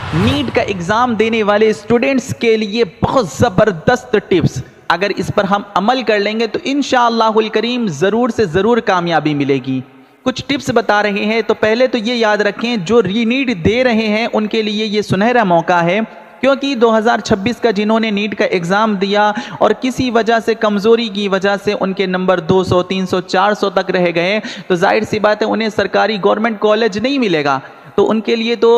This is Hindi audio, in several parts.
नीट का एग्जाम देने वाले स्टूडेंट्स के लिए बहुत ज़बरदस्त टिप्स, अगर इस पर हम अमल कर लेंगे तो इंशाअल्लाहुल करीम ज़रूर से ज़रूर कामयाबी मिलेगी। कुछ टिप्स बता रहे हैं, तो पहले तो ये याद रखें जो रीनीट दे रहे हैं उनके लिए ये सुनहरा मौका है, क्योंकि 2026 का जिन्होंने नीट का एग्ज़ाम दिया और किसी वजह से, कमज़ोरी की वजह से उनके नंबर 200, 300, 400 तक रह गए, तो जाहिर सी बात है उन्हें सरकारी गवर्नमेंट कॉलेज नहीं मिलेगा। तो उनके लिए तो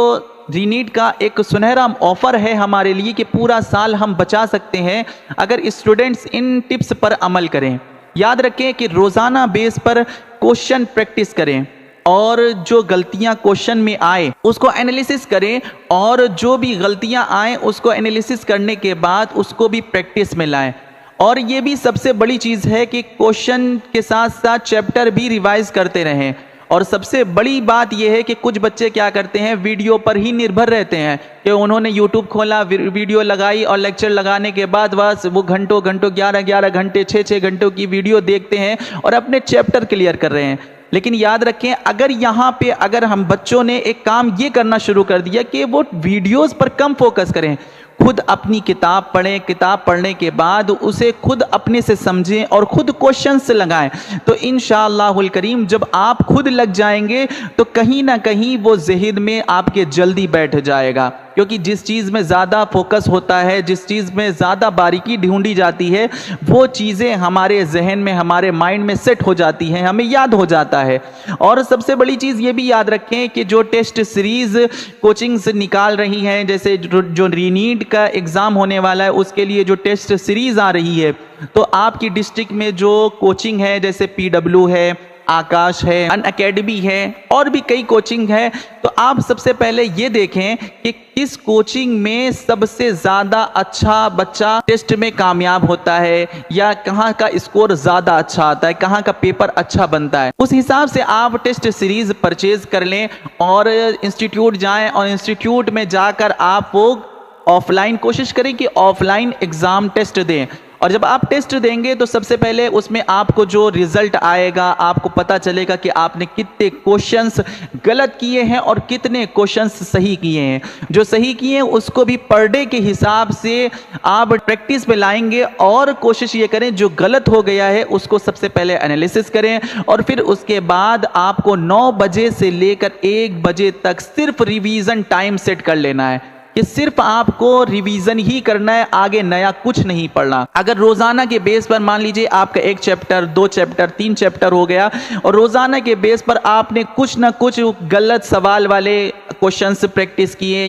रीनीट का एक सुनहरा ऑफर है हमारे लिए कि पूरा साल हम बचा सकते हैं अगर स्टूडेंट्स इन टिप्स पर अमल करें। याद रखें कि रोज़ाना बेस पर क्वेश्चन प्रैक्टिस करें और जो गलतियां क्वेश्चन में आए उसको एनालिसिस करें, और जो भी गलतियां आए उसको एनालिसिस करने के बाद उसको भी प्रैक्टिस में लाएं। और ये भी सबसे बड़ी चीज़ है कि क्वेश्चन के साथ साथ चैप्टर भी रिवाइज करते रहें। और सबसे बड़ी बात यह है कि कुछ बच्चे क्या करते हैं, वीडियो पर ही निर्भर रहते हैं कि उन्होंने यूट्यूब खोला, वीडियो लगाई और लेक्चर लगाने के बाद बस वो घंटों 11 घंटे 6 घंटों की वीडियो देखते हैं और अपने चैप्टर क्लियर कर रहे हैं। लेकिन याद रखें, अगर यहाँ पे अगर हम बच्चों ने एक काम ये करना शुरू कर दिया कि वो वीडियोस पर कम फोकस करें, खुद अपनी किताब पढ़ें, किताब पढ़ने के बाद उसे खुद अपने से समझें और खुद क्वेश्चंस लगाएं, तो इंशाअल्लाहुल करीम जब आप खुद लग जाएंगे तो कहीं ना कहीं वो ज़हन में आपके जल्दी बैठ जाएगा। क्योंकि जिस चीज़ में ज़्यादा फोकस होता है, जिस चीज़ में ज़्यादा बारीकी ढूंढी जाती है, वो चीज़ें हमारे जहन में, हमारे माइंड में सेट हो जाती हैं, हमें याद हो जाता है। और सबसे बड़ी चीज़ ये भी याद रखें कि जो टेस्ट सीरीज़ कोचिंग से निकाल रही हैं, जैसे जो रीनीट का एग्ज़ाम होने वाला है उसके लिए जो टेस्ट सीरीज़ आ रही है, तो आपकी डिस्ट्रिक्ट में जो कोचिंग है जैसे PW है, आकाश है, अनअकैडमी है और भी कई कोचिंग है, तो आप सबसे पहले ये देखें कि किस कोचिंग में सबसे ज़्यादा अच्छा बच्चा टेस्ट में कामयाब होता है या कहाँ का स्कोर ज़्यादा अच्छा आता है, कहाँ का पेपर अच्छा बनता है। उस हिसाब से आप टेस्ट सीरीज़ परचेज कर लें और इंस्टीट्यूट जाएं और इंस्टीट्यूट में जाकर आप वो ऑफलाइन कोशिश करें कि ऑफलाइन एग्ज़ाम टेस्ट दें। और जब आप टेस्ट देंगे तो सबसे पहले उसमें आपको जो रिजल्ट आएगा, आपको पता चलेगा कि आपने कितने क्वेश्चंस गलत किए हैं और कितने क्वेश्चंस सही किए हैं। जो सही किए हैं उसको भी पर डे के हिसाब से आप प्रैक्टिस में लाएंगे और कोशिश ये करें जो गलत हो गया है उसको सबसे पहले एनालिसिस करें, और फिर उसके बाद आपको 9 बजे से लेकर 1 बजे तक सिर्फ रिवीजन टाइम सेट कर लेना है कि सिर्फ आपको रिवीजन ही करना है, आगे नया कुछ नहीं पढ़ना। अगर रोजाना के बेस पर मान लीजिए आपका 1 चैप्टर, 2 चैप्टर, 3 चैप्टर हो गया और रोजाना के बेस पर आपने कुछ ना कुछ गलत सवाल वाले क्वेश्चंस प्रैक्टिस किए